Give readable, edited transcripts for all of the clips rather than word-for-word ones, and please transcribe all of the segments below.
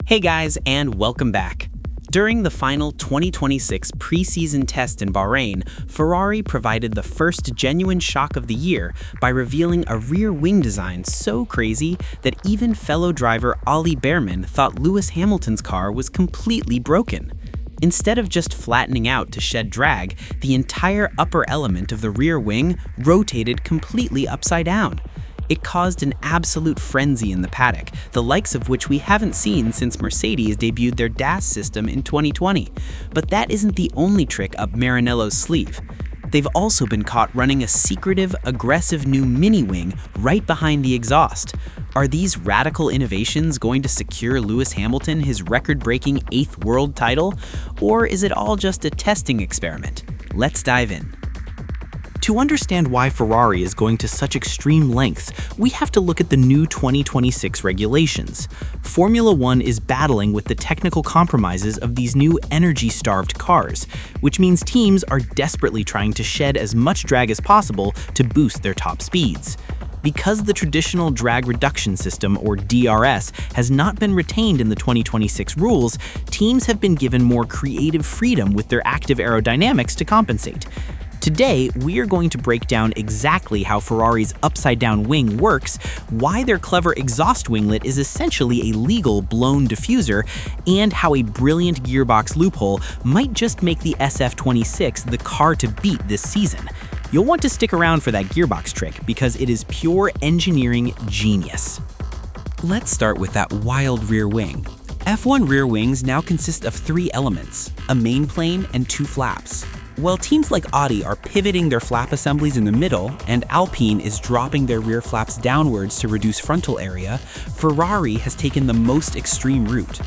Hey guys, and welcome back. During the final 2026 preseason test in Bahrain, Ferrari provided the first genuine shock of the year by revealing a rear wing design so crazy that even fellow driver Ollie Bearman thought Lewis Hamilton's car was completely broken. Instead of just flattening out to shed drag, the entire upper element of the rear wing rotated completely upside down. It caused an absolute frenzy in the paddock, the likes of which we haven't seen since Mercedes debuted their DAS system in 2020. But that isn't the only trick up Maranello's sleeve. They've also been caught running a secretive, aggressive new mini-wing right behind the exhaust. Are these radical innovations going to secure Lewis Hamilton his record-breaking 8th world title? Or is it all just a testing experiment? Let's dive in. To understand why Ferrari is going to such extreme lengths, we have to look at the new 2026 regulations. Formula One is battling with the technical compromises of these new energy-starved cars, which means teams are desperately trying to shed as much drag as possible to boost their top speeds. Because the traditional drag reduction system, or DRS, has not been retained in the 2026 rules, teams have been given more creative freedom with their active aerodynamics to compensate. Today, we are going to break down exactly how Ferrari's upside-down wing works, why their clever exhaust winglet is essentially a legal blown diffuser, and how a brilliant gearbox loophole might just make the SF26 the car to beat this season. You'll want to stick around for that gearbox trick because it is pure engineering genius. Let's start with that wild rear wing. F1 rear wings now consist of 3 elements, a main plane and 2 flaps. While teams like Audi are pivoting their flap assemblies in the middle and Alpine is dropping their rear flaps downwards to reduce frontal area, Ferrari has taken the most extreme route.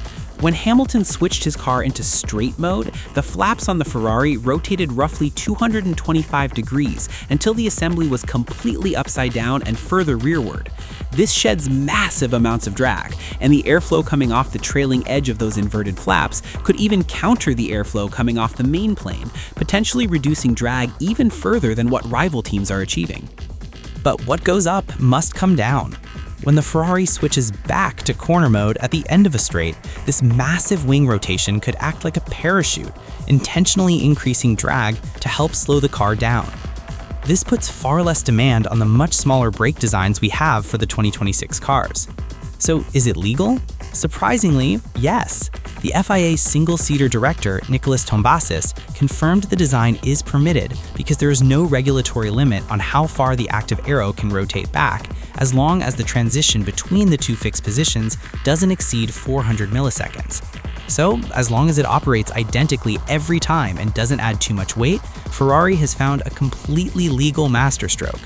When Hamilton switched his car into straight mode, the flaps on the Ferrari rotated roughly 225 degrees until the assembly was completely upside down and further rearward. This sheds massive amounts of drag, and the airflow coming off the trailing edge of those inverted flaps could even counter the airflow coming off the main plane, potentially reducing drag even further than what rival teams are achieving. But what goes up must come down. When the Ferrari switches back to corner mode at the end of a straight, this massive wing rotation could act like a parachute, intentionally increasing drag to help slow the car down. This puts far less demand on the much smaller brake designs we have for the 2026 cars. So is it legal? Surprisingly, yes. The FIA's single-seater director, Nicolas Tombazis, confirmed the design is permitted because there is no regulatory limit on how far the active aero can rotate back, as long as the transition between the 2 fixed positions doesn't exceed 400 milliseconds. So, as long as it operates identically every time and doesn't add too much weight, Ferrari has found a completely legal masterstroke.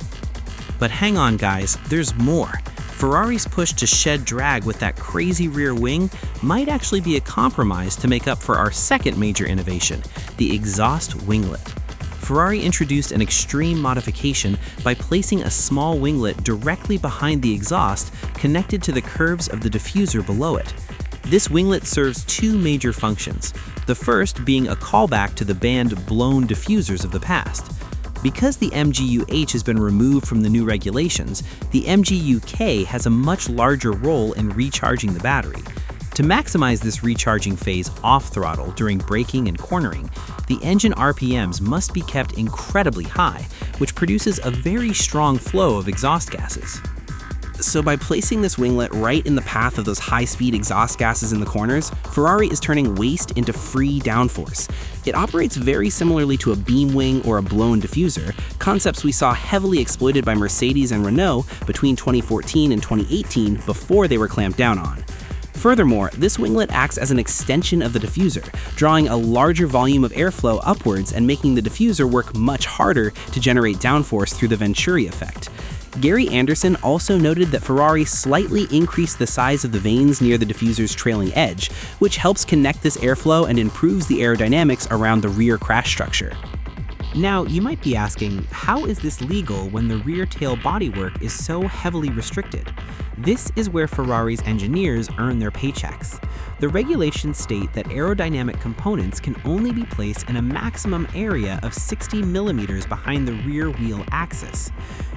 But hang on guys, there's more. Ferrari's push to shed drag with that crazy rear wing might actually be a compromise to make up for our second major innovation, the exhaust winglet. Ferrari introduced an extreme modification by placing a small winglet directly behind the exhaust connected to the curves of the diffuser below it. This winglet serves 2 major functions, the first being a callback to the banned blown diffusers of the past. Because the MGU-H has been removed from the new regulations, the MGU-K has a much larger role in recharging the battery. To maximize this recharging phase off throttle during braking and cornering, the engine RPMs must be kept incredibly high, which produces a very strong flow of exhaust gases. So by placing this winglet right in the path of those high-speed exhaust gases in the corners, Ferrari is turning waste into free downforce. It operates very similarly to a beam wing or a blown diffuser, concepts we saw heavily exploited by Mercedes and Renault between 2014 and 2018 before they were clamped down on. Furthermore, this winglet acts as an extension of the diffuser, drawing a larger volume of airflow upwards and making the diffuser work much harder to generate downforce through the Venturi effect. Gary Anderson also noted that Ferrari slightly increased the size of the vanes near the diffuser's trailing edge, which helps connect this airflow and improves the aerodynamics around the rear crash structure. Now, you might be asking, how is this legal when the rear tail bodywork is so heavily restricted? This is where Ferrari's engineers earn their paychecks. The regulations state that aerodynamic components can only be placed in a maximum area of 60 millimeters behind the rear wheel axis.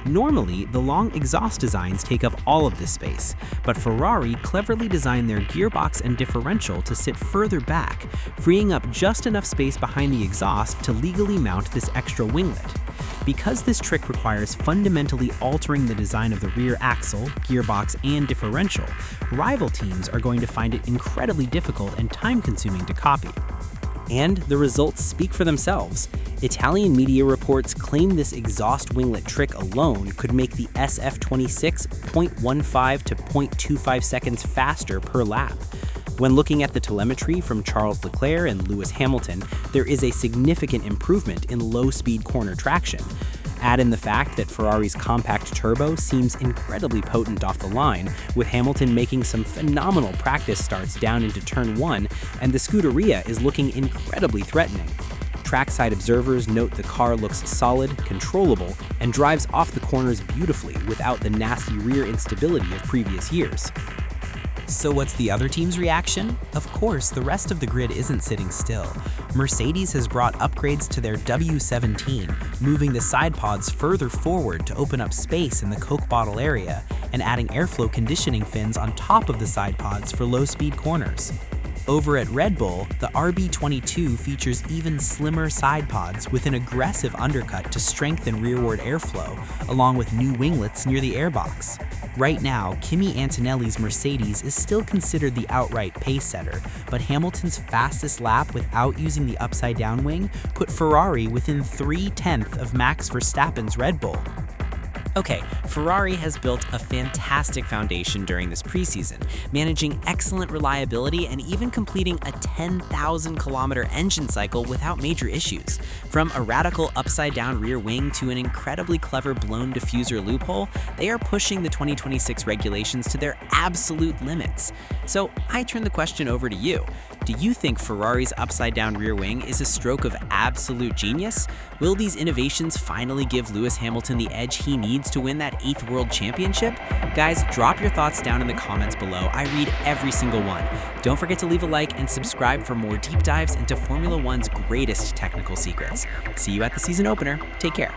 Normally, the long exhaust designs take up all of this space, but Ferrari cleverly designed their gearbox and differential to sit further back, freeing up just enough space behind the exhaust to legally mount this extra winglet. Because this trick requires fundamentally altering the design of the rear axle, gearbox, and differential, rival teams are going to find it incredibly difficult and time-consuming to copy. And the results speak for themselves. Italian media reports claim this exhaust winglet trick alone could make the SF26 0.15 to 0.25 seconds faster per lap. When looking at the telemetry from Charles Leclerc and Lewis Hamilton, there is a significant improvement in low-speed corner traction. Add in the fact that Ferrari's compact turbo seems incredibly potent off the line, with Hamilton making some phenomenal practice starts down into turn 1, and the Scuderia is looking incredibly threatening. Trackside observers note the car looks solid, controllable, and drives off the corners beautifully without the nasty rear instability of previous years. So what's the other team's reaction? Of course, the rest of the grid isn't sitting still. Mercedes has brought upgrades to their W17, moving the side pods further forward to open up space in the Coke bottle area, and adding airflow conditioning fins on top of the side pods for low-speed corners. Over at Red Bull, the RB22 features even slimmer side pods with an aggressive undercut to strengthen rearward airflow, along with new winglets near the airbox. Right now, Kimi Antonelli's Mercedes is still considered the outright pace setter, but Hamilton's fastest lap without using the upside-down wing put Ferrari within 0.3 of Max Verstappen's Red Bull. Okay, Ferrari has built a fantastic foundation during this preseason, managing excellent reliability and even completing a 10,000-kilometer engine cycle without major issues. From a radical upside-down rear wing to an incredibly clever blown diffuser loophole, they are pushing the 2026 regulations to their absolute limits. So I turn the question over to you. Do you think Ferrari's upside-down rear wing is a stroke of absolute genius? Will these innovations finally give Lewis Hamilton the edge he needs to win that 8th World Championship? Guys, drop your thoughts down in the comments below. I read every single one. Don't forget to leave a like and subscribe for more deep dives into Formula One's greatest technical secrets. See you at the season opener. Take care.